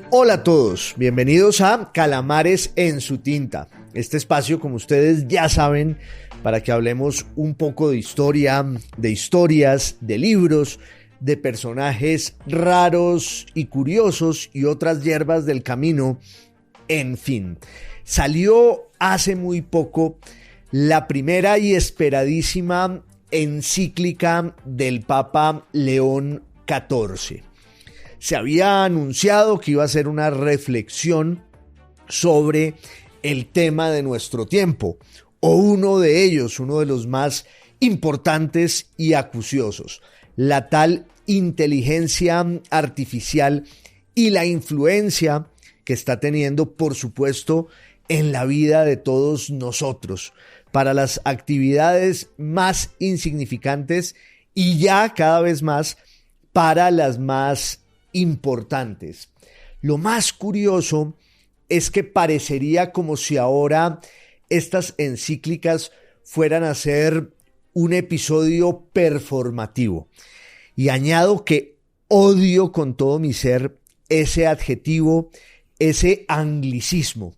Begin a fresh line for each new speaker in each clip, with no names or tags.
Hola a todos, bienvenidos a Calamares en su tinta. Este espacio, como ustedes ya saben, para que hablemos un poco de historia, de historias, de libros, de personajes raros y curiosos y otras hierbas del camino. En fin, salió hace muy poco la primera y esperadísima encíclica del Papa León XIV. Se había anunciado que iba a ser una reflexión sobre el tema de nuestro tiempo, o uno de ellos, uno de los más importantes y acuciosos, la tal inteligencia artificial y la influencia que está teniendo, por supuesto, en la vida de todos nosotros, para las actividades más insignificantes y ya cada vez más para las más importantes. Lo más curioso es que parecería como si ahora estas encíclicas fueran a ser un episodio performativo. Y añado que odio con todo mi ser ese adjetivo, ese anglicismo.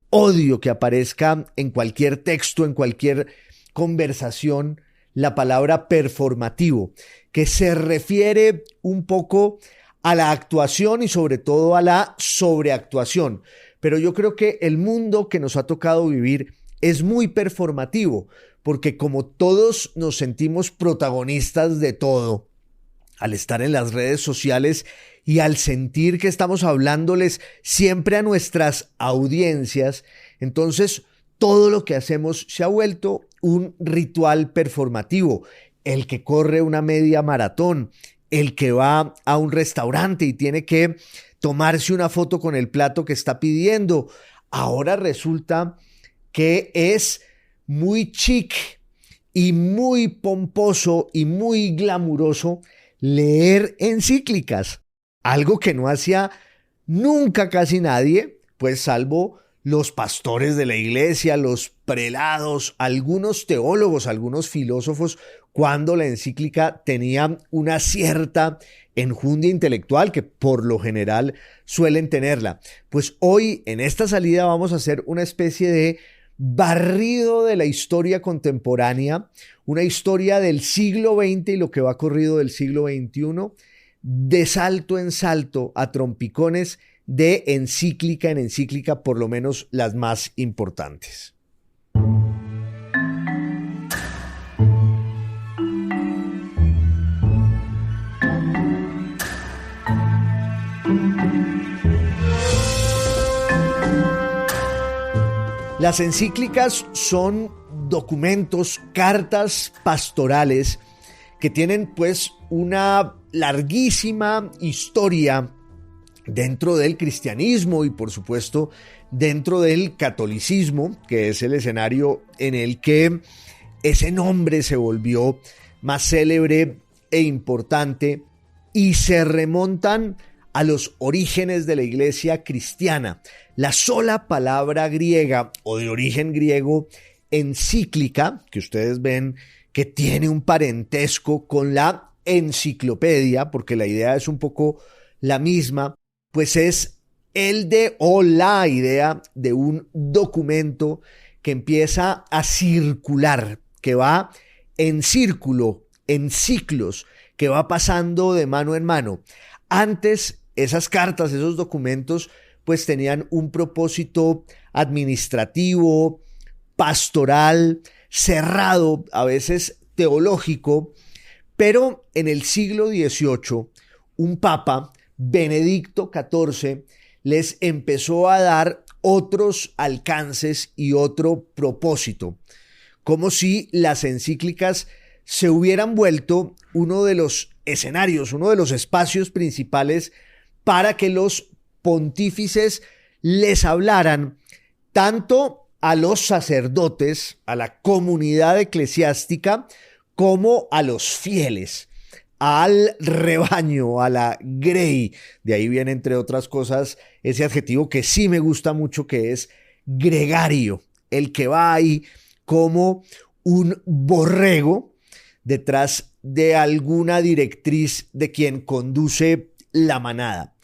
Odio que aparezca en cualquier texto, en cualquier conversación, la palabra performativo, que se refiere un poco a la actuación y sobre todo a la sobreactuación. Pero yo creo que el mundo que nos ha tocado vivir es muy performativo, porque como todos nos sentimos protagonistas de todo, al estar en las redes sociales y al sentir que estamos hablándoles siempre a nuestras audiencias, entonces todo lo que hacemos se ha vuelto un ritual performativo. El que corre una media maratón, el que va a un restaurante y tiene que tomarse una foto con el plato que está pidiendo. Ahora resulta que es muy chic y muy pomposo y muy glamuroso leer encíclicas, algo que no hacía nunca casi nadie, pues salvo los pastores de la iglesia, los prelados, algunos teólogos, algunos filósofos, cuando la encíclica tenía una cierta enjundia intelectual que por lo general suelen tenerla. Pues hoy en esta salida vamos a hacer una especie de barrido de la historia contemporánea, una historia del siglo XX y lo que va corrido del siglo XXI, de salto en salto a trompicones, de encíclica en encíclica, por lo menos las más importantes. Las encíclicas son documentos, cartas pastorales que tienen pues una larguísima historia dentro del cristianismo y por supuesto dentro del catolicismo, que es el escenario en el que ese nombre se volvió más célebre e importante, y se remontan a los orígenes de la iglesia cristiana. La sola palabra griega o de origen griego encíclica, que ustedes ven que tiene un parentesco con la enciclopedia, porque la idea es un poco la misma, pues es el de o la idea de un documento que empieza a circular, que va en círculo, en ciclos, que va pasando de mano en mano. Antes, esas cartas, esos documentos, pues tenían un propósito administrativo, pastoral, cerrado, a veces teológico, pero en el siglo XVIII, un papa, Benedicto XIV, les empezó a dar otros alcances y otro propósito, como si las encíclicas se hubieran vuelto uno de los escenarios, uno de los espacios principales para que los pontífices les hablaran tanto a los sacerdotes, a la comunidad eclesiástica, como a los fieles, al rebaño, a la grey. De ahí viene, entre otras cosas, ese adjetivo que sí me gusta mucho, que es gregario, el que va ahí como un borrego detrás de alguna directriz de quien conduce la manada.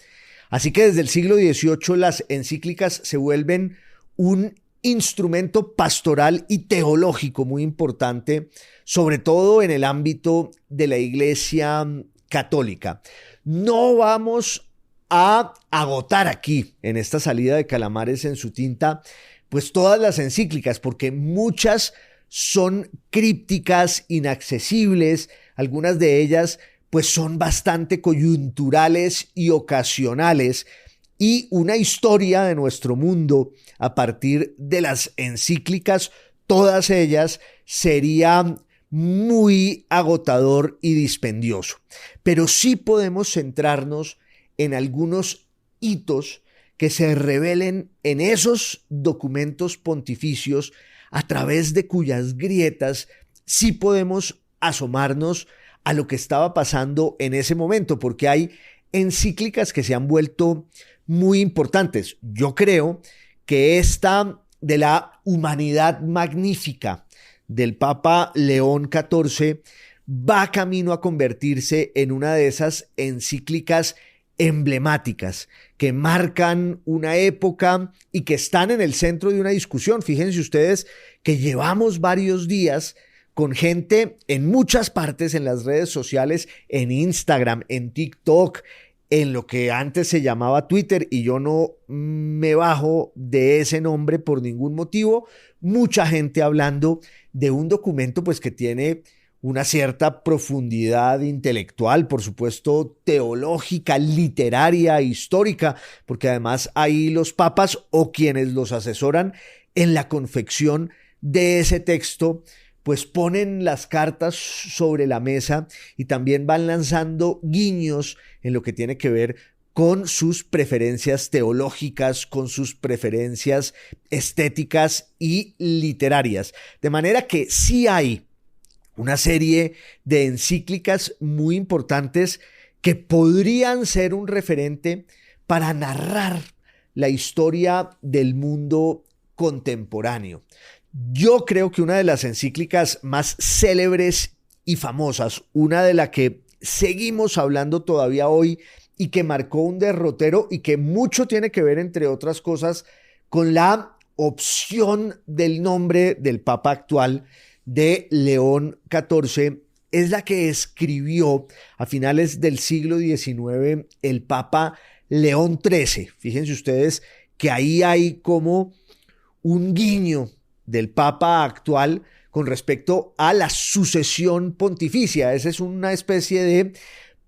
Así que desde el siglo XVIII las encíclicas se vuelven un instrumento pastoral y teológico muy importante, sobre todo en el ámbito de la Iglesia católica. No vamos a agotar aquí, en esta salida de Calamares en su tinta, pues todas las encíclicas, porque muchas son crípticas, inaccesibles, algunas de ellas pues son bastante coyunturales y ocasionales, y una historia de nuestro mundo a partir de las encíclicas, todas ellas, sería muy agotador y dispendioso. Pero sí podemos centrarnos en algunos hitos que se revelen en esos documentos pontificios, a través de cuyas grietas sí podemos asomarnos a lo que estaba pasando en ese momento, porque hay encíclicas que se han vuelto muy importantes. Yo creo que esta de la humanidad magnífica del Papa León XIV va camino a convertirse en una de esas encíclicas emblemáticas que marcan una época y que están en el centro de una discusión. Fíjense ustedes que llevamos varios días con gente en muchas partes, en las redes sociales, en Instagram, en TikTok, en lo que antes se llamaba Twitter, y yo no me bajo de ese nombre por ningún motivo. Mucha gente hablando de un documento pues que tiene una cierta profundidad intelectual, por supuesto teológica, literaria, histórica, porque además ahí los papas o quienes los asesoran en la confección de ese texto pues ponen las cartas sobre la mesa y también van lanzando guiños en lo que tiene que ver con sus preferencias teológicas, con sus preferencias estéticas y literarias. De manera que sí hay una serie de encíclicas muy importantes que podrían ser un referente para narrar la historia del mundo contemporáneo. Yo creo que una de las encíclicas más célebres y famosas, una de la que seguimos hablando todavía hoy y que marcó un derrotero y que mucho tiene que ver, entre otras cosas, con la opción del nombre del Papa actual, de León XIV, es la que escribió a finales del siglo XIX el Papa León XIII. Fíjense ustedes que ahí hay como un guiño del Papa actual con respecto a la sucesión pontificia. Esa es una especie de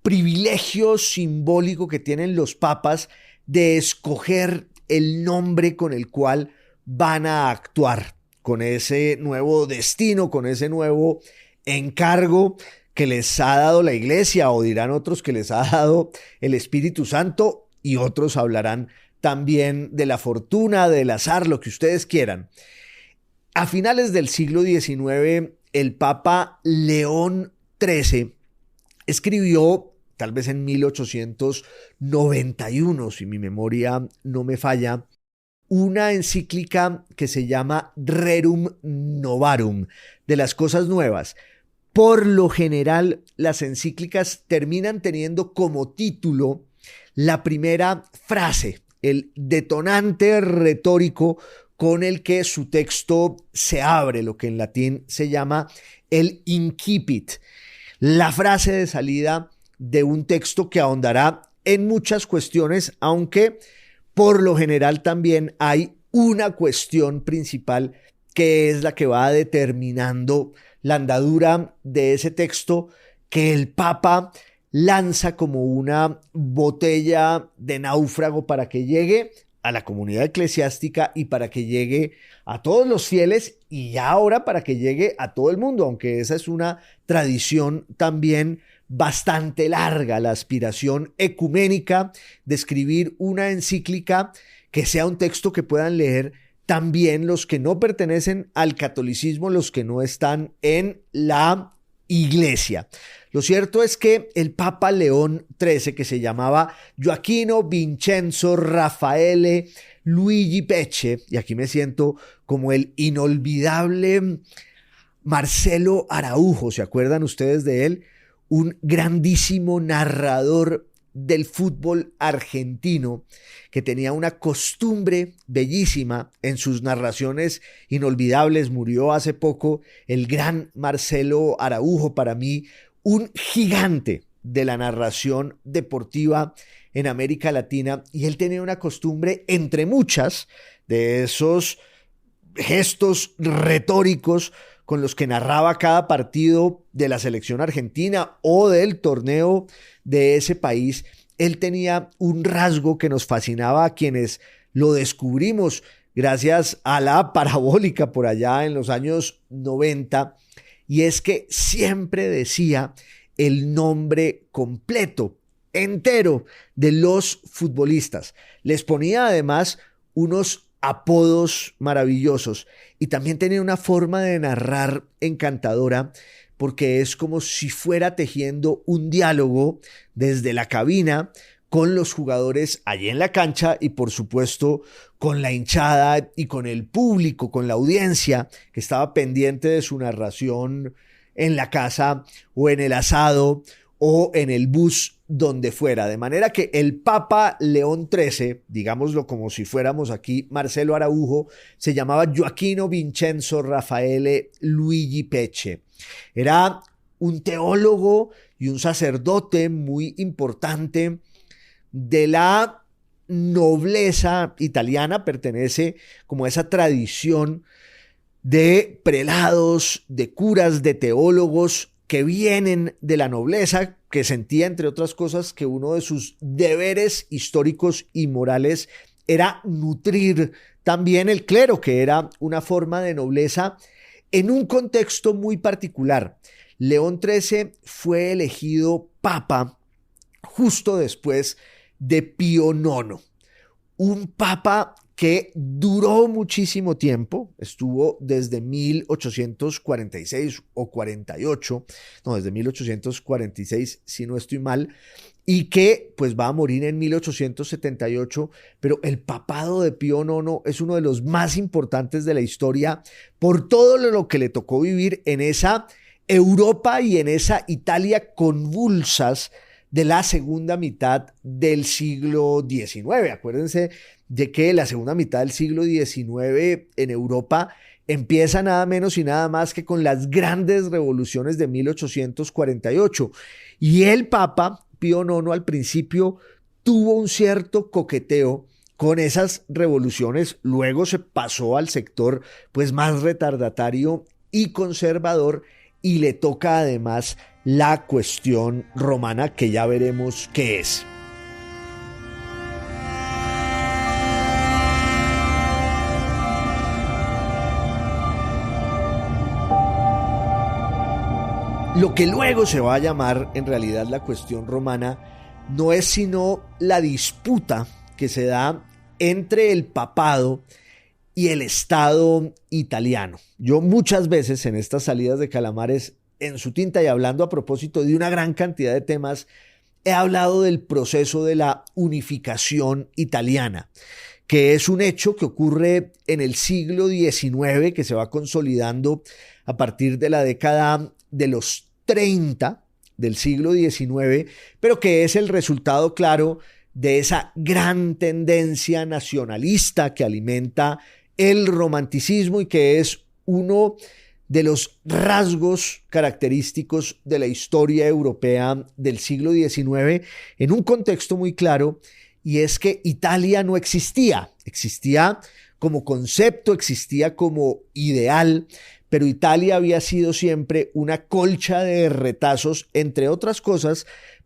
privilegio simbólico que tienen los papas de escoger el nombre con el cual van a actuar, con ese nuevo destino, con ese nuevo encargo que les ha dado la Iglesia, o dirán otros que les ha dado el Espíritu Santo, y otros hablarán también de la fortuna, del azar, lo que ustedes quieran. A finales del siglo XIX, el Papa León XIII escribió, tal vez en 1891, si mi memoria no me falla, una encíclica que se llama Rerum Novarum, de las cosas nuevas. Por lo general, las encíclicas terminan teniendo como título la primera frase, el detonante retórico con el que su texto se abre, lo que en latín se llama el incipit, la frase de salida de un texto que ahondará en muchas cuestiones, aunque por lo general también hay una cuestión principal que es la que va determinando la andadura de ese texto, que el Papa lanza como una botella de náufrago para que llegue a la comunidad eclesiástica y para que llegue a todos los fieles, y ya ahora para que llegue a todo el mundo, aunque esa es una tradición también bastante larga, la aspiración ecuménica de escribir una encíclica que sea un texto que puedan leer también los que no pertenecen al catolicismo, los que no están en la Iglesia. Lo cierto es que el Papa León XIII, que se llamaba Gioacchino Vincenzo Raffaele Luigi Pecce, y aquí me siento como el inolvidable Marcelo Araujo, ¿se acuerdan ustedes de él? Un grandísimo narrador del fútbol argentino, que tenía una costumbre bellísima en sus narraciones inolvidables. Murió hace poco el gran Marcelo Araujo, para mí un gigante de la narración deportiva en América Latina, y él tenía una costumbre, entre muchas, de esos gestos retóricos con los que narraba cada partido de la selección argentina o del torneo de ese país. Él tenía un rasgo que nos fascinaba a quienes lo descubrimos gracias a la parabólica por allá en los años 90, y es que siempre decía el nombre completo, entero, de los futbolistas. Les ponía además unos apodos maravillosos, y también tenía una forma de narrar encantadora, porque es como si fuera tejiendo un diálogo desde la cabina con los jugadores allí en la cancha, y por supuesto con la hinchada y con el público, con la audiencia que estaba pendiente de su narración en la casa o en el asado o en el bus, donde fuera. De manera que el Papa León XIII, digámoslo como si fuéramos aquí Marcelo Araujo, se llamaba Gioacchino Vincenzo Raffaele Luigi Pecce. Era un teólogo y un sacerdote muy importante de la nobleza italiana. Pertenece como a esa tradición de prelados, de curas, de teólogos que vienen de la nobleza, que sentía, entre otras cosas, que uno de sus deberes históricos y morales era nutrir también el clero, que era una forma de nobleza en un contexto muy particular. León XIII fue elegido papa justo después de Pío IX, un papa que duró muchísimo tiempo. Estuvo desde 1846 o 48, no, desde 1846, si no estoy mal, y que pues va a morir en 1878, pero el papado de Pío IX es uno de los más importantes de la historia por todo lo que le tocó vivir en esa Europa y en esa Italia convulsas de la segunda mitad del siglo XIX. Acuérdense de que la segunda mitad del siglo XIX en Europa empieza nada menos y nada más que con las grandes revoluciones de 1848. Y el Papa Pío IX al principio tuvo un cierto coqueteo con esas revoluciones, luego se pasó al sector pues más retardatario y conservador, y le toca además la cuestión romana, que ya veremos qué es. Lo que luego se va a llamar en realidad la cuestión romana no es sino la disputa que se da entre el papado y el Estado italiano. Yo muchas veces en estas salidas de Calamares en su tinta, y hablando a propósito de una gran cantidad de temas, he hablado del proceso de la unificación italiana, que es un hecho que ocurre en el siglo XIX, que se va consolidando a partir de la década de los 30 del siglo XIX, pero que es el resultado claro de esa gran tendencia nacionalista que alimenta el romanticismo y que es uno de los rasgos característicos de la historia europea del siglo XIX, en un contexto muy claro, y es que Italia no existía como concepto, existía como ideal, pero Italia había sido siempre una colcha de retazos, entre otras cosas,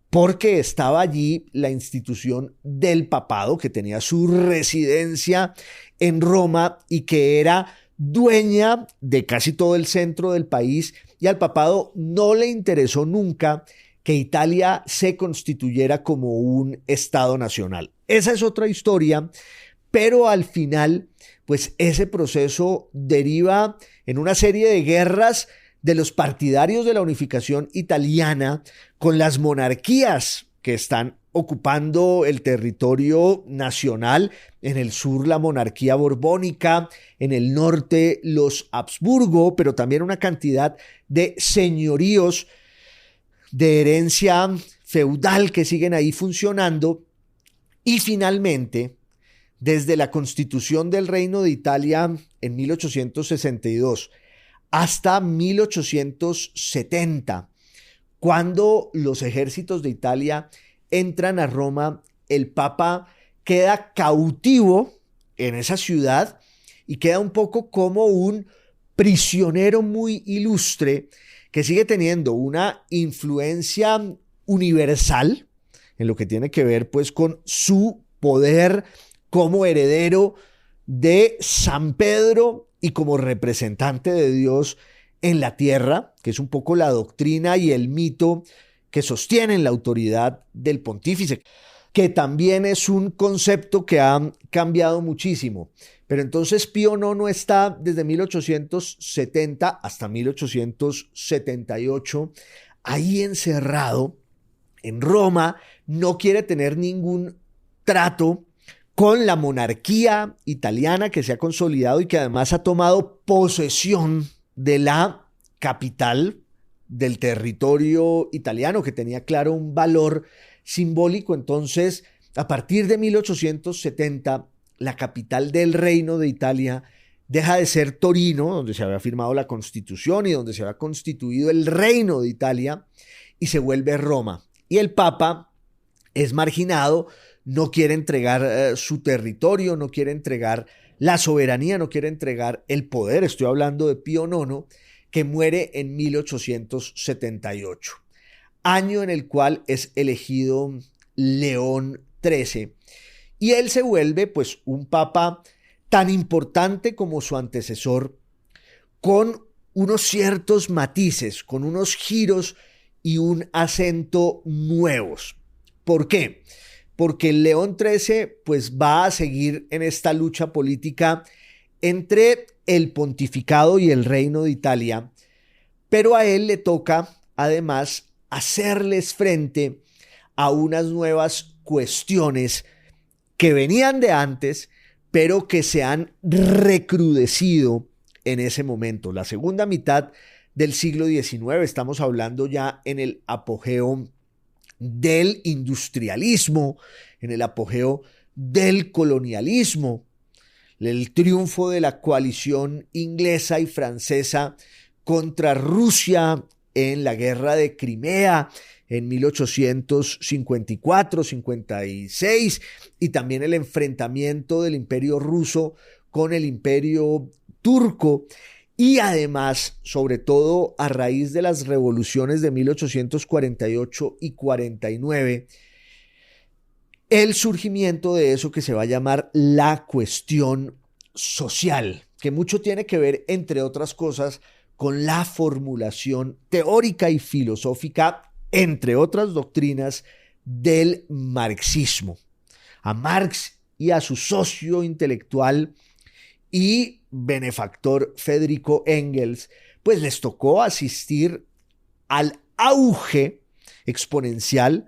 porque estaba allí la institución del papado, que tenía su residencia en Roma y que era dueña de casi todo el centro del país, y al papado no le interesó nunca que Italia se constituyera como un Estado nacional. Esa es otra historia, pero al final, pues ese proceso deriva en una serie de guerras de los partidarios de la unificación italiana con las monarquías que están ocupando el territorio nacional. En el sur la monarquía borbónica, en el norte los Habsburgo, pero también una cantidad de señoríos de herencia feudal que siguen ahí funcionando. Y finalmente, desde la constitución del Reino de Italia en 1862 hasta 1870, cuando los ejércitos de Italia entran a Roma, el Papa queda cautivo en esa ciudad y queda un poco como un prisionero muy ilustre que sigue teniendo una influencia universal en lo que tiene que ver pues con su poder como heredero de San Pedro y como representante de Dios en la tierra, que es un poco la doctrina y el mito que sostienen la autoridad del pontífice, que también es un concepto que ha cambiado muchísimo. Pero entonces Pío IX está desde 1870 hasta 1878 ahí encerrado en Roma, no quiere tener ningún trato con la monarquía italiana que se ha consolidado y que además ha tomado posesión de la capital del territorio italiano, que tenía claro un valor simbólico. Entonces, a partir de 1870, la capital del Reino de Italia deja de ser Torino, donde se había firmado la Constitución y donde se había constituido el Reino de Italia, y se vuelve Roma. Y el Papa es marginado, no quiere entregar su territorio, no quiere entregar la soberanía, no quiere entregar el poder. Estoy hablando de Pío IX, que muere en 1878, año en el cual es elegido León XIII. Y él se vuelve pues un papa tan importante como su antecesor, con unos ciertos matices, con unos giros y un acento nuevos. ¿Por qué? Porque León XIII pues va a seguir en esta lucha política entre el pontificado y el Reino de Italia, pero a él le toca además hacerles frente a unas nuevas cuestiones que venían de antes, pero que se han recrudecido en ese momento. La segunda mitad del siglo XIX, estamos hablando ya en el apogeo del industrialismo, en el apogeo del colonialismo, el triunfo de la coalición inglesa y francesa contra Rusia en la guerra de Crimea en 1854-56, y también el enfrentamiento del imperio ruso con el imperio turco. Y además, sobre todo a raíz de las revoluciones de 1848 y 49, el surgimiento de eso que se va a llamar la cuestión social, que mucho tiene que ver, entre otras cosas, con la formulación teórica y filosófica, entre otras doctrinas, del marxismo. A Marx y a su socio intelectual y benefactor Federico Engels, pues les tocó asistir al auge exponencial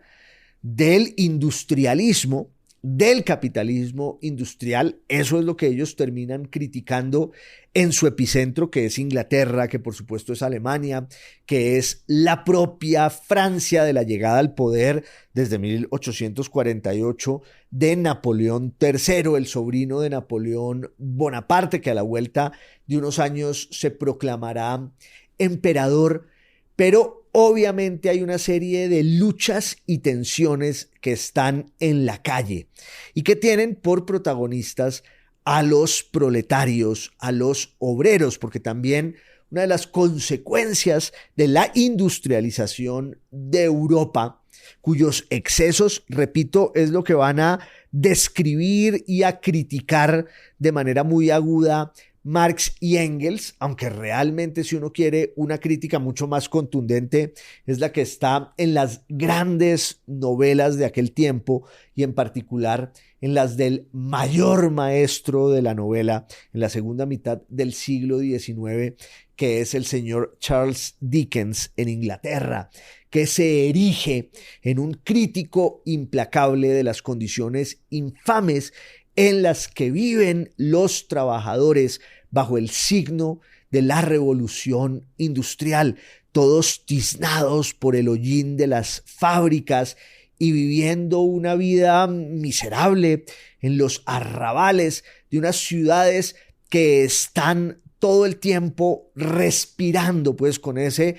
del industrialismo, del capitalismo industrial. Eso es lo que ellos terminan criticando en su epicentro, que es Inglaterra, que por supuesto es Alemania, que es la propia Francia de la llegada al poder desde 1848 de Napoleón III, el sobrino de Napoleón Bonaparte, que a la vuelta de unos años se proclamará emperador. Pero obviamente hay una serie de luchas y tensiones que están en la calle y que tienen por protagonistas a los proletarios, a los obreros, porque también una de las consecuencias de la industrialización de Europa, cuyos excesos, repito, es lo que van a describir y a criticar de manera muy aguda Marx y Engels, aunque realmente, si uno quiere una crítica mucho más contundente, es la que está en las grandes novelas de aquel tiempo y en particular en las del mayor maestro de la novela en la segunda mitad del siglo XIX, que es el señor Charles Dickens en Inglaterra, que se erige en un crítico implacable de las condiciones infames en las que viven los trabajadores bajo el signo de la revolución industrial. todos tiznados por el hollín de las fábricas y viviendo una vida miserable en los arrabales de unas ciudades que están todo el tiempo respirando pues con ese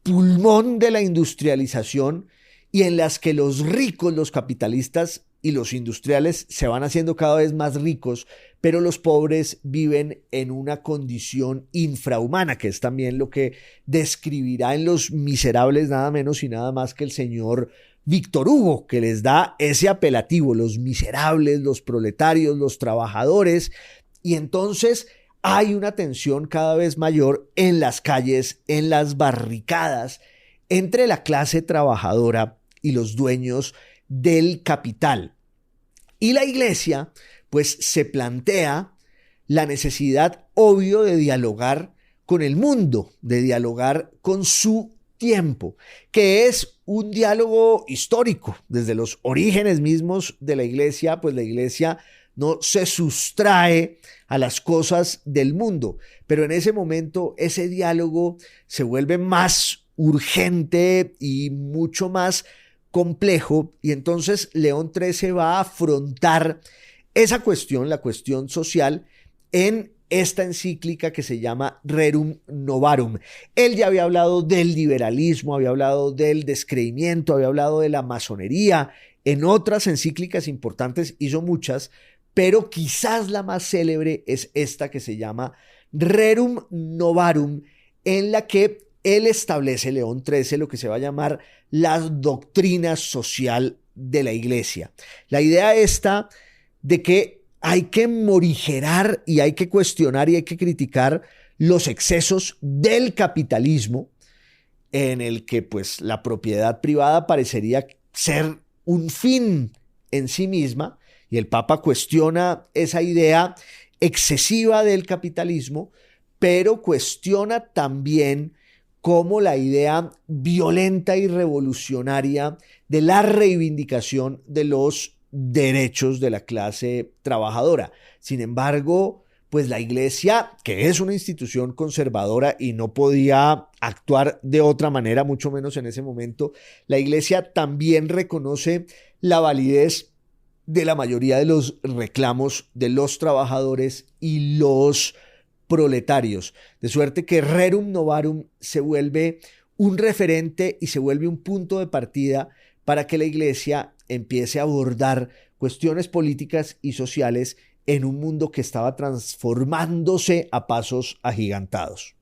pulmón de la industrialización y en las que los ricos, los capitalistas y los industriales se van haciendo cada vez más ricos, pero los pobres viven en una condición infrahumana, que es también lo que describirá en Los Miserables nada menos y nada más que el señor Víctor Hugo, que les da ese apelativo, los miserables, los proletarios, los trabajadores, y entonces hay una tensión cada vez mayor en las calles, en las barricadas, entre la clase trabajadora y los dueños del capital. Y la iglesia, pues, se plantea la necesidad, obvio, de dialogar con el mundo, de dialogar con su tiempo, que es un diálogo histórico. Desde los orígenes mismos de la iglesia, pues la iglesia no se sustrae a las cosas del mundo, pero en ese momento ese diálogo se vuelve más urgente y mucho más complejo, y entonces León XIII va a afrontar esa cuestión, la cuestión social, en esta encíclica que se llama Rerum Novarum. Él ya había hablado del liberalismo, había hablado del descreimiento, había hablado de la masonería, en otras encíclicas importantes hizo muchas, pero quizás la más célebre es esta que se llama Rerum Novarum, en la que él establece, León XIII, lo que se va a llamar la doctrina social de la iglesia. La idea esta de que hay que morigerar y hay que cuestionar y hay que criticar los excesos del capitalismo, en el que pues la propiedad privada parecería ser un fin en sí misma, y el Papa cuestiona esa idea excesiva del capitalismo, pero cuestiona también como la idea violenta y revolucionaria de la reivindicación de los derechos de la clase trabajadora. Sin embargo, pues la iglesia, que es una institución conservadora y no podía actuar de otra manera, mucho menos en ese momento, la iglesia también reconoce la validez de la mayoría de los reclamos de los trabajadores y los proletarios, de suerte que Rerum Novarum se vuelve un referente y se vuelve un punto de partida para que la iglesia empiece a abordar cuestiones políticas y sociales en un mundo que estaba transformándose a pasos agigantados.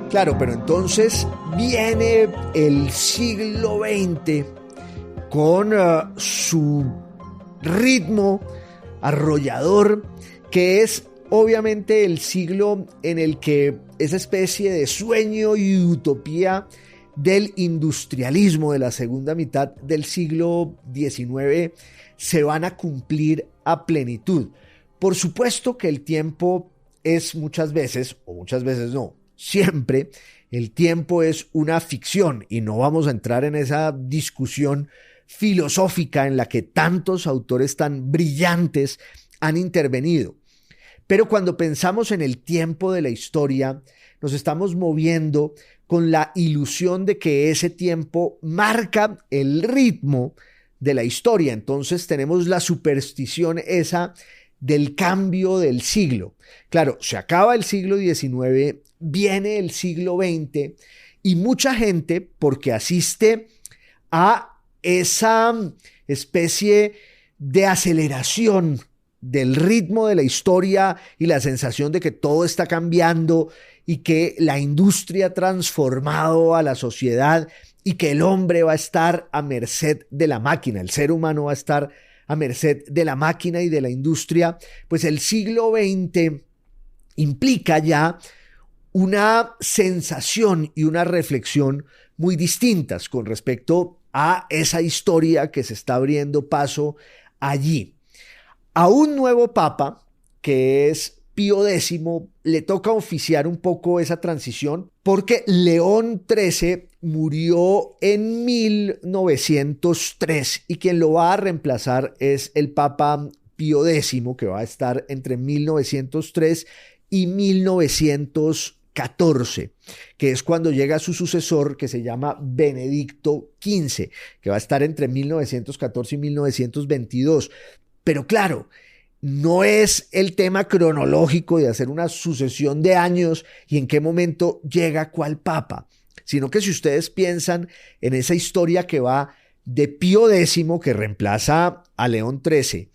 Claro, pero entonces viene el siglo XX con su ritmo arrollador, que es obviamente el siglo en el que esa especie de sueño y utopía del industrialismo de la segunda mitad del siglo XIX se van a cumplir a plenitud. Por supuesto que el tiempo es muchas veces, o muchas veces no, siempre el tiempo es una ficción, y no vamos a entrar en esa discusión filosófica en la que tantos autores tan brillantes han intervenido. Pero cuando pensamos en el tiempo de la historia, nos estamos moviendo con la ilusión de que ese tiempo marca el ritmo de la historia. Entonces tenemos la superstición esa del cambio del siglo. Claro, se acaba el siglo XIX, viene el siglo XX, y mucha gente, porque asiste a esa especie de aceleración del ritmo de la historia y la sensación de que todo está cambiando y que la industria ha transformado a la sociedad y que el hombre va a estar a merced de la máquina, el ser humano va a estar a merced de la máquina y de la industria, pues el siglo XX implica ya una sensación y una reflexión muy distintas con respecto a esa historia que se está abriendo paso allí. A un nuevo papa, que es Pío X le toca oficiar un poco esa transición porque León XIII murió en 1903 y quien lo va a reemplazar es el Papa Pío X, que va a estar entre 1903 y 1914, que es cuando llega su sucesor, que se llama Benedicto XV, que va a estar entre 1914 y 1922. Pero claro, no es el tema cronológico de hacer una sucesión de años y en qué momento llega cuál papa, sino que si ustedes piensan en esa historia que va de Pío X, que reemplaza a León XIII,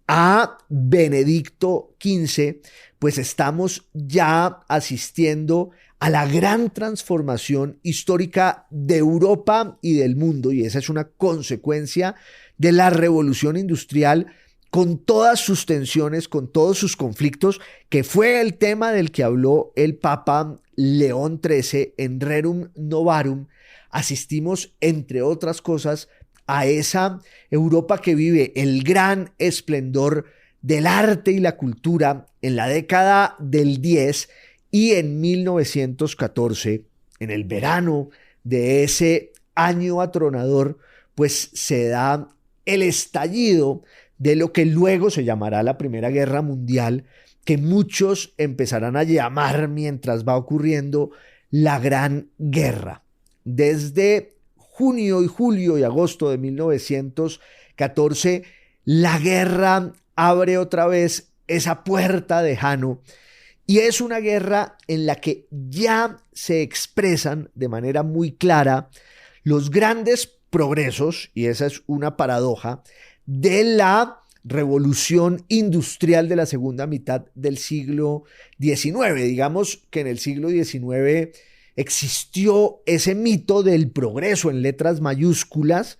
a Benedicto XV, pues estamos ya asistiendo a la gran transformación histórica de Europa y del mundo, y esa es una consecuencia de la revolución industrial con todas sus tensiones, con todos sus conflictos, que fue el tema del que habló el Papa León XIII en Rerum Novarum. Asistimos, entre otras cosas, a esa Europa que vive el gran esplendor del arte y la cultura en la década del 10 y en 1914, en el verano de ese año atronador, pues se da el estallido de lo que luego se llamará la Primera Guerra Mundial, que muchos empezarán a llamar mientras va ocurriendo la Gran Guerra. Desde junio y julio y agosto de 1914, la guerra abre otra vez esa puerta de Jano y es una guerra en la que ya se expresan de manera muy clara los grandes progresos, y esa es una paradoja, de la revolución industrial de la segunda mitad del siglo XIX. Digamos que en el siglo XIX existió ese mito del progreso en letras mayúsculas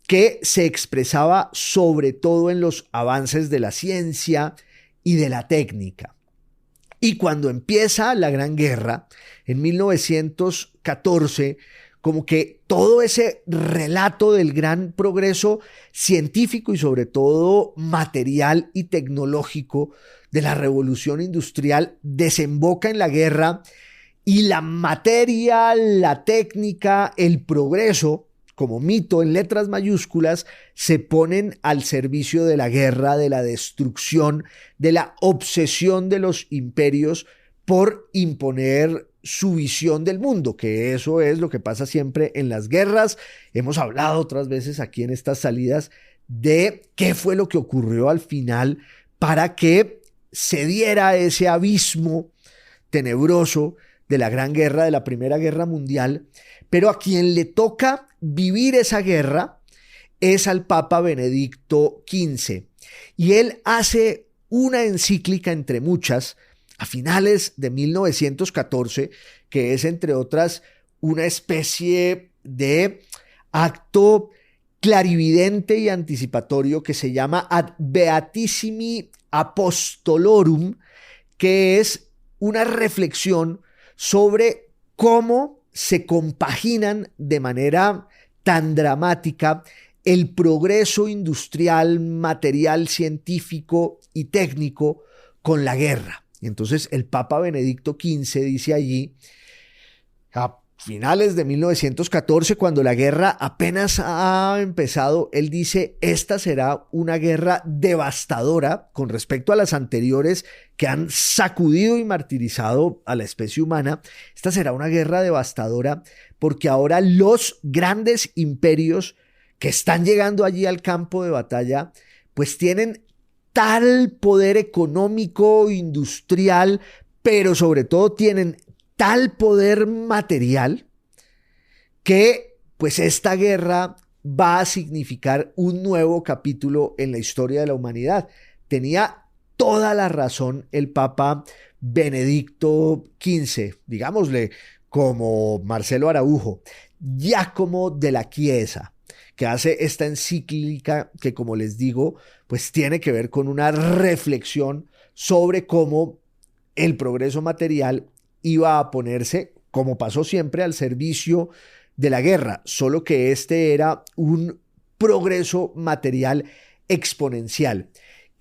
que se expresaba sobre todo en los avances de la ciencia y de la técnica. Y cuando empieza la Gran Guerra, en 1914, como que todo ese relato del gran progreso científico y sobre todo material y tecnológico de la revolución industrial desemboca en la guerra, y la materia, la técnica, el progreso, como mito en letras mayúsculas, se ponen al servicio de la guerra, de la destrucción, de la obsesión de los imperios por imponer su visión del mundo, que eso es lo que pasa siempre en las guerras. Hemos hablado otras veces aquí en estas salidas de qué fue lo que ocurrió al final para que se diera ese abismo tenebroso de la Gran Guerra, de la Primera Guerra Mundial, pero a quien le toca vivir esa guerra es al Papa Benedicto XV, y él hace una encíclica entre muchas a finales de 1914, que es entre otras una especie de acto clarividente y anticipatorio que se llama Ad Beatissimi Apostolorum, que es una reflexión sobre cómo se compaginan de manera tan dramática el progreso industrial, material, científico y técnico con la guerra. Entonces el Papa Benedicto XV dice allí, a finales de 1914, cuando la guerra apenas ha empezado, él dice: esta será una guerra devastadora con respecto a las anteriores que han sacudido y martirizado a la especie humana. Esta será una guerra devastadora porque ahora los grandes imperios que están llegando allí al campo de batalla, pues tienen tal poder económico, industrial, pero sobre todo tienen tal poder material que pues esta guerra va a significar un nuevo capítulo en la historia de la humanidad. Tenía toda la razón el Papa Benedicto XV, digámosle como Marcelo Araujo, Giacomo de la Chiesa, que hace esta encíclica que, como les digo, pues tiene que ver con una reflexión sobre cómo el progreso material iba a ponerse, como pasó siempre, al servicio de la guerra, solo que este era un progreso material exponencial.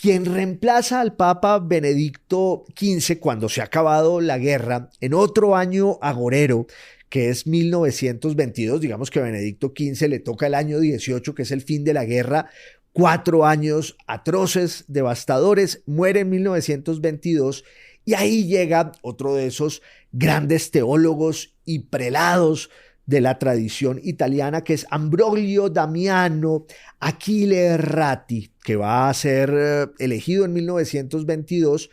Quien reemplaza al Papa Benedicto XV cuando se ha acabado la guerra, en otro año agorero, que es 1922, digamos que a Benedicto XV le toca el año 18, que es el fin de la guerra, 4 años atroces, devastadores, muere en 1922 y ahí llega otro de esos grandes teólogos y prelados de la tradición italiana, que es Ambrogio Damiano Achille Errati, que va a ser elegido en 1922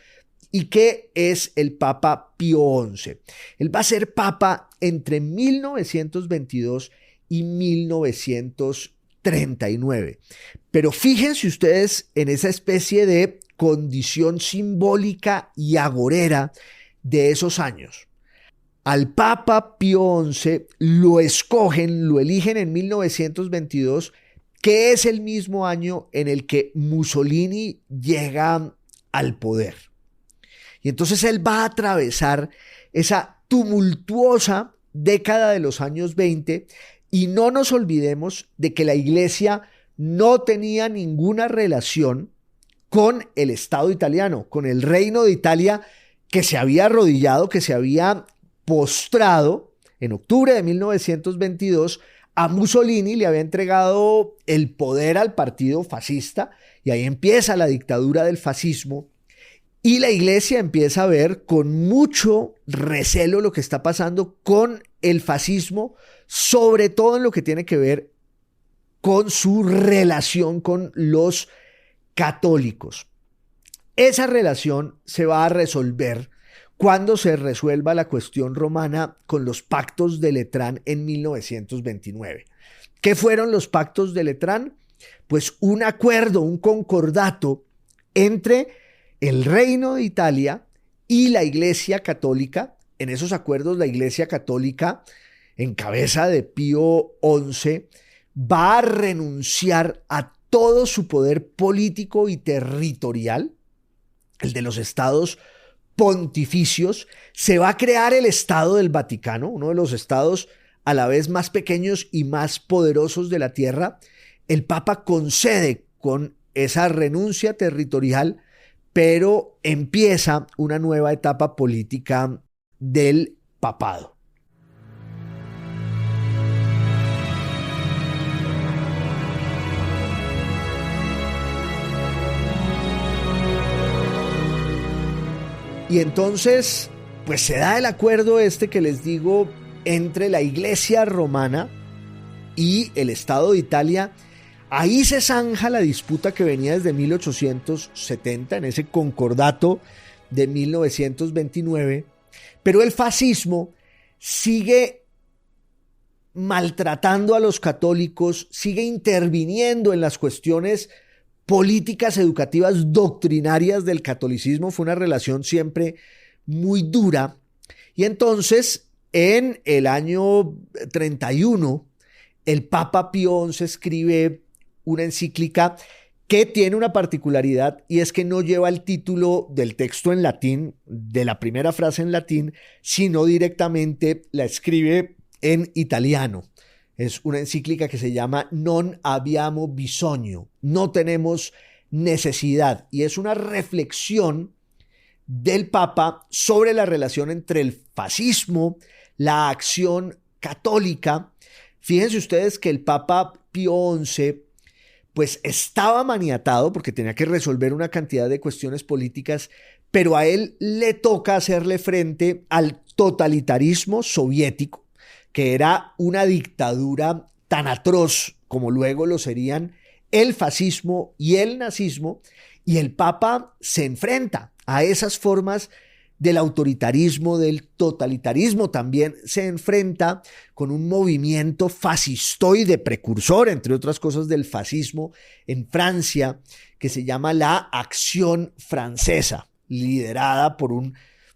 y que es el Papa Pío XI. Él va a ser Papa entre 1922 y 1939. Pero fíjense ustedes en esa especie de condición simbólica y agorera de esos años. Al Papa Pío XI lo eligen en 1922, que es el mismo año en el que Mussolini llega al poder. Y entonces él va a atravesar esa tumultuosa década de los años 20 y no nos olvidemos de que la Iglesia no tenía ninguna relación con el Estado italiano, con el Reino de Italia, que se había arrodillado, que se había postrado en octubre de 1922 a Mussolini, le había entregado el poder al partido fascista y ahí empieza la dictadura del fascismo y la Iglesia empieza a ver con mucho recelo lo que está pasando con el fascismo, sobre todo en lo que tiene que ver con su relación con los católicos. Esa relación se va a resolver cuando se resuelva la cuestión romana con los pactos de Letrán en 1929. ¿Qué fueron los pactos de Letrán? Pues un acuerdo, un concordato entre el Reino de Italia y la Iglesia Católica. En esos acuerdos la Iglesia Católica, en cabeza de Pío XI, va a renunciar a todo su poder político y territorial, el de los estados pontificios. Se va a crear el Estado del Vaticano, uno de los estados a la vez más pequeños y más poderosos de la tierra. El Papa concede con esa renuncia territorial, pero empieza una nueva etapa política del papado. Y entonces, pues se da el acuerdo que les digo entre la Iglesia romana y el Estado de Italia. Ahí se zanja la disputa que venía desde 1870, en ese concordato de 1929, pero el fascismo sigue maltratando a los católicos, sigue interviniendo en las cuestiones políticas educativas doctrinarias del catolicismo. Fue una relación siempre muy dura. Y entonces, en el año 31, el Papa Pío XI escribe una encíclica que tiene una particularidad, y es que no lleva el título del texto en latín, de la primera frase en latín, sino directamente la escribe en italiano. Es una encíclica que se llama Non abbiamo bisogno, no tenemos necesidad, y es una reflexión del Papa sobre la relación entre el fascismo, la acción católica. Fíjense ustedes que el Papa Pío XI pues estaba maniatado porque tenía que resolver una cantidad de cuestiones políticas, pero a él le toca hacerle frente al totalitarismo soviético, que era una dictadura tan atroz como luego lo serían el fascismo y el nazismo, y el Papa se enfrenta a esas formas del autoritarismo, del totalitarismo. También se enfrenta con un movimiento fascistoide precursor, entre otras cosas, del fascismo en Francia, que se llama la Acción Francesa, liderada por un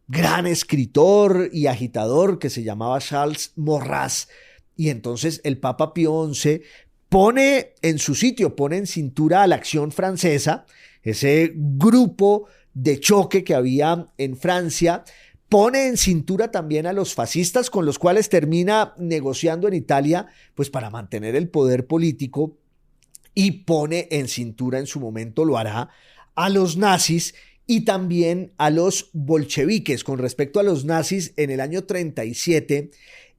gran escritor y agitador que se llamaba Charles Maurras. Y entonces el Papa Pío XI pone en su sitio, pone en cintura a la Acción Francesa, ese grupo de choque que había en Francia, pone en cintura también a los fascistas, con los cuales termina negociando en Italia, pues para mantener el poder político, y pone en cintura, en su momento lo hará, a los nazis y también a los bolcheviques. Con respecto a los nazis, en el año 37,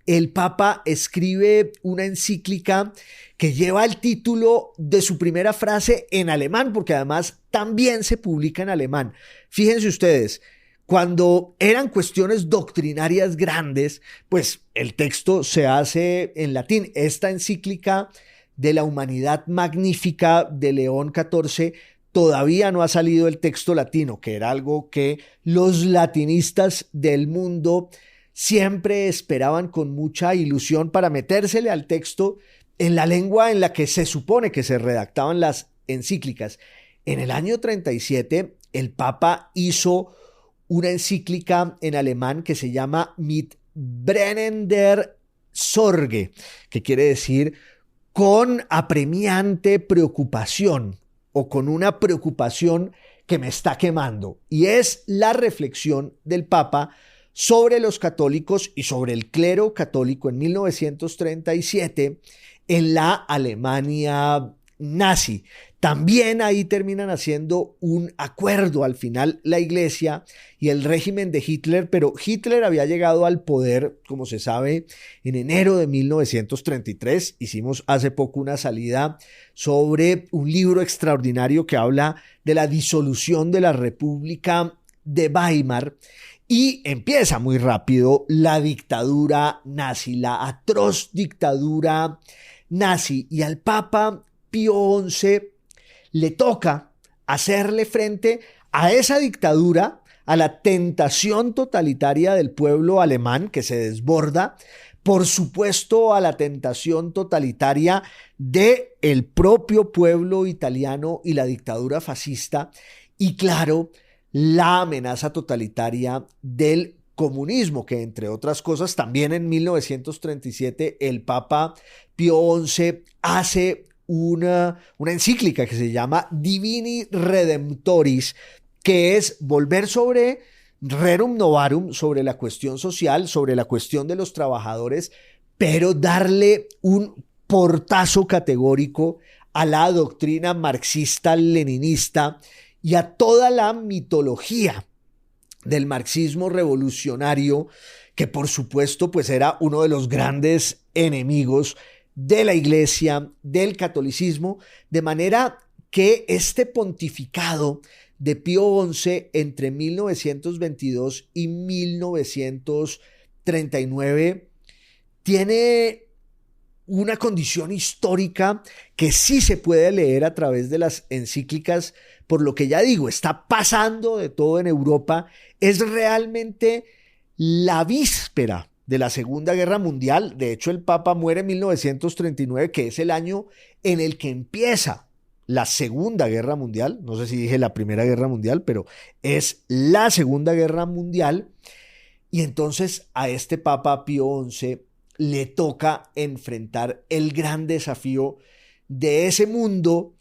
el Papa escribe una encíclica que lleva el título de su primera frase en alemán, porque además también se publica en alemán. Fíjense ustedes, cuando eran cuestiones doctrinarias grandes, pues el texto se hace en latín. Esta encíclica de la Humanidad Magnífica de León XIV todavía no ha salido el texto latino, que era algo que los latinistas del mundo siempre esperaban con mucha ilusión para metérsele al texto en la lengua en la que se supone que se redactaban las encíclicas. En el año 37, el Papa hizo una encíclica en alemán que se llama Mit brennender Sorge, que quiere decir con apremiante preocupación o con una preocupación que me está quemando. Y es la reflexión del Papa sobre los católicos y sobre el clero católico en 1937 en la Alemania nazi. También ahí terminan haciendo un acuerdo al final la Iglesia y el régimen de Hitler, pero Hitler había llegado al poder, como se sabe, en enero de 1933. Hicimos hace poco una salida sobre un libro extraordinario que habla de la disolución de la República de Weimar. Y empieza muy rápido la dictadura nazi, la atroz dictadura nazi. Y al Papa Pío XI le toca hacerle frente a esa dictadura, a la tentación totalitaria del pueblo alemán que se desborda, por supuesto a la tentación totalitaria del propio pueblo italiano y la dictadura fascista, y claro, la amenaza totalitaria del comunismo, que entre otras cosas también en 1937 el Papa Pío XI hace una encíclica que se llama Divini Redemptoris, que es volver sobre Rerum Novarum, sobre la cuestión social, sobre la cuestión de los trabajadores, pero darle un portazo categórico a la doctrina marxista-leninista y a toda la mitología del marxismo revolucionario, que por supuesto pues era uno de los grandes enemigos de la Iglesia, del catolicismo, de manera que este pontificado de Pío XI entre 1922 y 1939 tiene una condición histórica que sí se puede leer a través de las encíclicas, por lo que ya digo, está pasando de todo en Europa, es realmente la víspera de la Segunda Guerra Mundial. De hecho, el Papa muere en 1939, que es el año en el que empieza la Segunda Guerra Mundial. No sé si dije la Primera Guerra Mundial, pero es la Segunda Guerra Mundial. Y entonces a este Papa Pío XI le toca enfrentar el gran desafío de ese mundo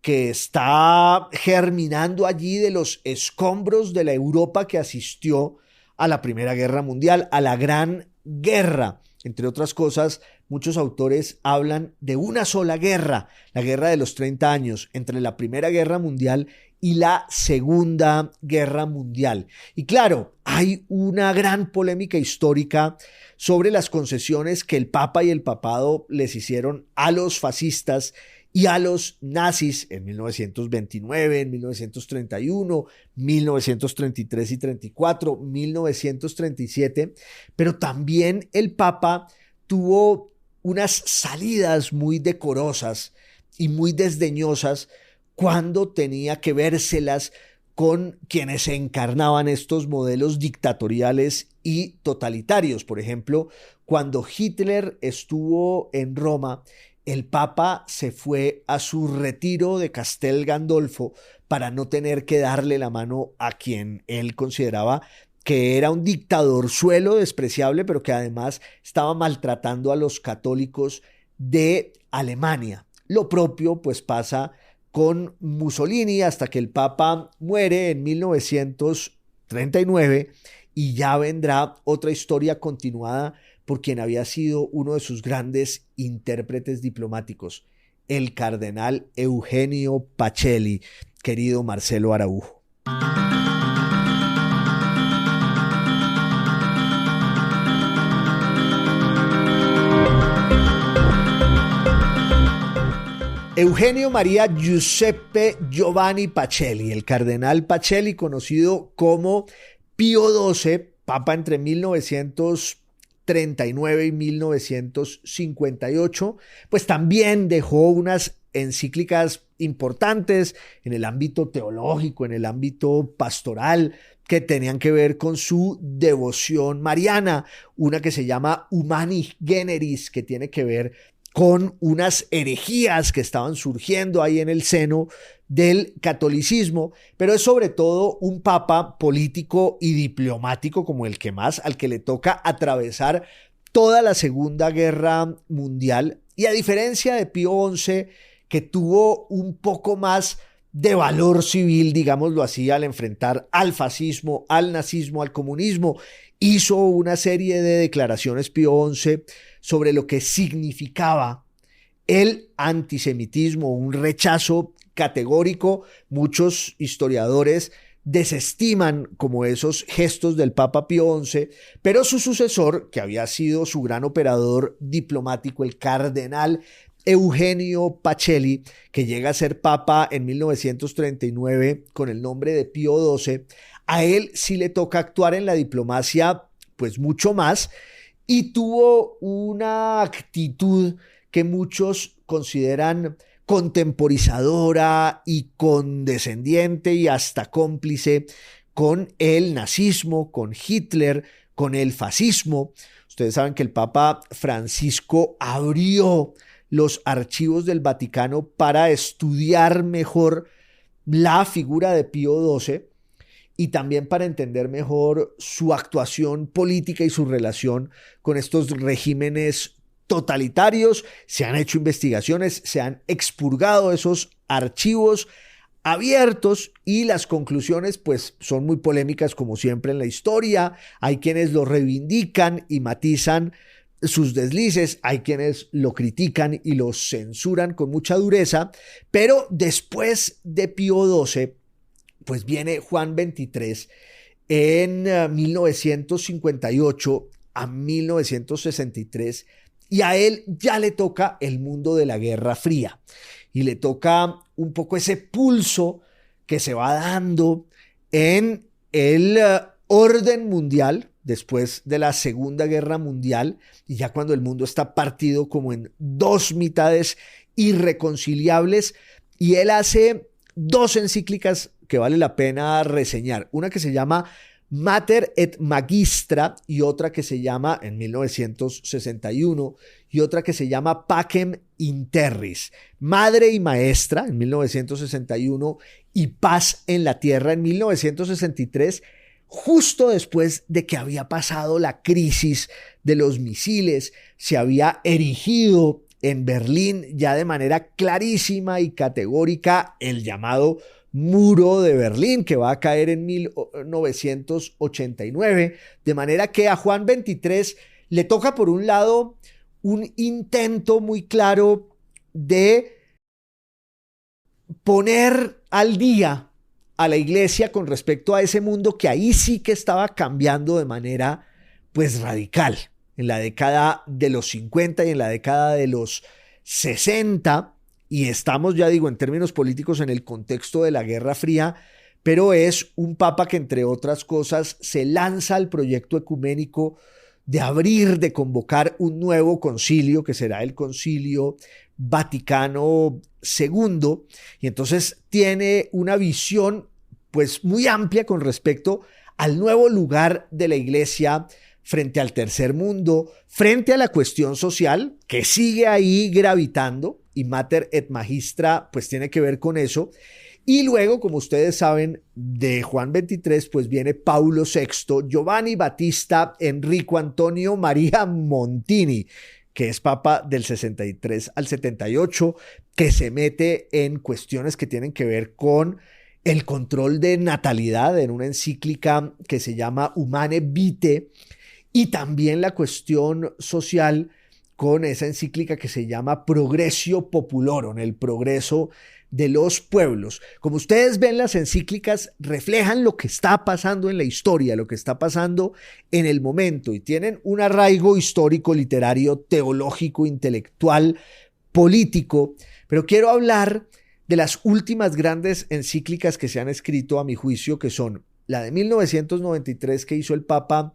que está germinando allí de los escombros de la Europa que asistió a la Primera Guerra Mundial, a la Gran Guerra. Entre otras cosas, muchos autores hablan de una sola guerra, la Guerra de los 30 años, entre la Primera Guerra Mundial y la Segunda Guerra Mundial. Y claro, hay una gran polémica histórica sobre las concesiones que el Papa y el Papado les hicieron a los fascistas y a los nazis en 1929, en 1931, 1933 y 34, 1937, pero también el Papa tuvo unas salidas muy decorosas y muy desdeñosas cuando tenía que vérselas con quienes encarnaban estos modelos dictatoriales y totalitarios. Por ejemplo, cuando Hitler estuvo en Roma, el Papa se fue a su retiro de Castel Gandolfo para no tener que darle la mano a quien él consideraba que era un dictadorzuelo despreciable, pero que además estaba maltratando a los católicos de Alemania. Lo propio pues pasa con Mussolini hasta que el Papa muere en 1939 y ya vendrá otra historia continuada por quien había sido uno de sus grandes intérpretes diplomáticos, el cardenal Eugenio Pacelli. querido Marcelo Araujo. Eugenio María Giuseppe Giovanni Pacelli, el cardenal Pacelli, conocido como Pío XII, papa entre 1939 y 1958, pues también dejó unas encíclicas importantes en el ámbito teológico, en el ámbito pastoral, que tenían que ver con su devoción mariana, una que se llama Humani Generis, que tiene que ver con unas herejías que estaban surgiendo ahí en el seno del catolicismo, pero es sobre todo un papa político y diplomático como el que más, al que le toca atravesar toda la Segunda Guerra Mundial, y a diferencia de Pío XI, que tuvo un poco más de valor civil, digámoslo así, al enfrentar al fascismo, al nazismo, al comunismo, hizo una serie de declaraciones Pío XI sobre lo que significaba el antisemitismo, un rechazo categórico. Muchos historiadores desestiman como esos gestos del Papa Pío XI, pero su sucesor, que había sido su gran operador diplomático, el cardenal Eugenio Pacelli, que llega a ser papa en 1939 con el nombre de Pío XII, a él sí le toca actuar en la diplomacia pues mucho más, y tuvo una actitud que muchos consideran contemporizadora y condescendiente y hasta cómplice con el nazismo, con Hitler, con el fascismo. Ustedes saben que el Papa Francisco abrió los archivos del Vaticano para estudiar mejor la figura de Pío XII y también para entender mejor su actuación política y su relación con estos regímenes totalitarios. Se han hecho investigaciones, se han expurgado esos archivos abiertos y las conclusiones pues son muy polémicas como siempre en la historia. Hay quienes lo reivindican y matizan sus deslices, hay quienes lo critican y lo censuran con mucha dureza, pero después de Pío XII pues viene Juan XXIII en 1958 a 1963, y a él ya le toca el mundo de la Guerra Fría y le toca un poco ese pulso que se va dando en el orden mundial después de la Segunda Guerra Mundial, y ya cuando el mundo está partido como en dos mitades irreconciliables, y él hace dos encíclicas que vale la pena reseñar, una que se llama Mater et Magistra y otra que se llama, en 1961, y otra que se llama Pacem in Terris, Madre y Maestra en 1961 y Paz en la Tierra en 1963, justo después de que había pasado la crisis de los misiles. Se había erigido en Berlín ya de manera clarísima y categórica el llamado Muro de Berlín, que va a caer en 1989, de manera que a Juan XXIII le toca por un lado un intento muy claro de poner al día a la iglesia con respecto a ese mundo que ahí sí que estaba cambiando de manera pues radical en la década de los 50 y en la década de los 60. Y estamos, ya digo, en términos políticos en el contexto de la Guerra Fría, pero es un papa que, entre otras cosas, se lanza al proyecto ecuménico de abrir, de convocar un nuevo concilio, que será el Concilio Vaticano II, y entonces tiene una visión pues muy amplia con respecto al nuevo lugar de la Iglesia frente al tercer mundo, frente a la cuestión social, que sigue ahí gravitando, y Mater et Magistra pues tiene que ver con eso. Y luego, como ustedes saben, de Juan XXIII pues viene Paulo VI, Giovanni Battista Enrico Antonio María Montini, que es papa del 63 al 78, que se mete en cuestiones que tienen que ver con el control de natalidad en una encíclica que se llama Humane Vitae, y también la cuestión social con esa encíclica que se llama Progressio Populorum, el progreso de los pueblos. Como ustedes ven, las encíclicas reflejan lo que está pasando en la historia, lo que está pasando en el momento, y tienen un arraigo histórico, literario, teológico, intelectual, político. Pero quiero hablar de las últimas grandes encíclicas que se han escrito, a mi juicio, que son la de 1993 que hizo el Papa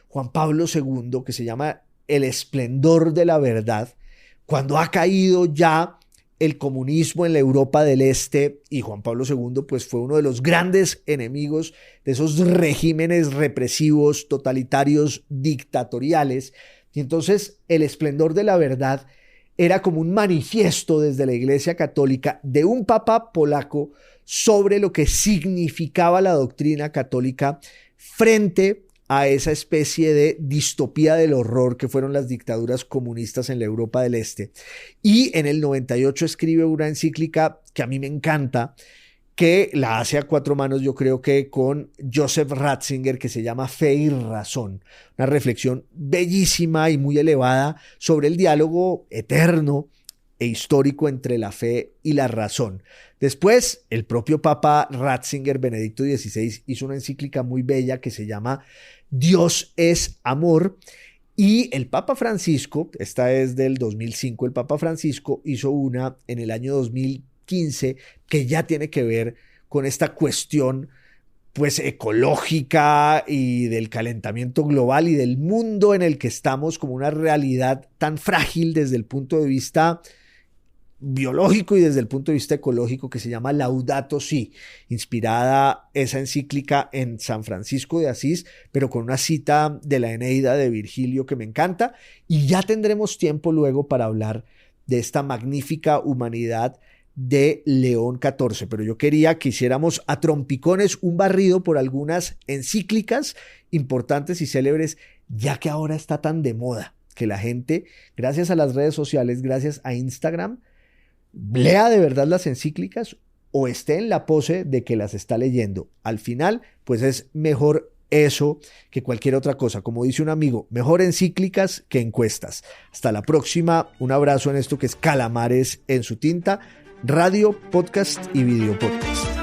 Juan Pablo II, que se llama El esplendor de la verdad, cuando ha caído ya el comunismo en la Europa del Este, y Juan Pablo II pues fue uno de los grandes enemigos de esos regímenes represivos, totalitarios, dictatoriales. Y entonces El esplendor de la verdad era como un manifiesto desde la Iglesia Católica de un papa polaco sobre lo que significaba la doctrina católica frente a esa especie de distopía del horror que fueron las dictaduras comunistas en la Europa del Este. Y en el 98 escribe una encíclica que a mí me encanta, que la hace a cuatro manos, yo creo que con Joseph Ratzinger, que se llama Fe y Razón. Una reflexión bellísima y muy elevada sobre el diálogo eterno e histórico entre la fe y la razón. Después, el propio Papa Ratzinger, Benedicto XVI, hizo una encíclica muy bella que se llama Dios es amor. Y el Papa Francisco, esta es del 2005, el Papa Francisco hizo una en el año 2015 que ya tiene que ver con esta cuestión pues ecológica y del calentamiento global y del mundo en el que estamos como una realidad tan frágil desde el punto de vista biológico y desde el punto de vista ecológico, que se llama Laudato Si, inspirada esa encíclica en San Francisco de Asís, pero con una cita de la Eneida de Virgilio que me encanta, y ya tendremos tiempo luego para hablar de esta magnífica humanidad de León XIV, pero yo quería que hiciéramos a trompicones un barrido por algunas encíclicas importantes y célebres, ya que ahora está tan de moda que la gente, gracias a las redes sociales, gracias a Instagram, lea de verdad las encíclicas o esté en la pose de que las está leyendo. Al final, pues es mejor eso que cualquier otra cosa. Como dice un amigo, mejor encíclicas que encuestas. Hasta la próxima. Un abrazo en esto que es Calamares en su tinta, radio, podcast y video podcast.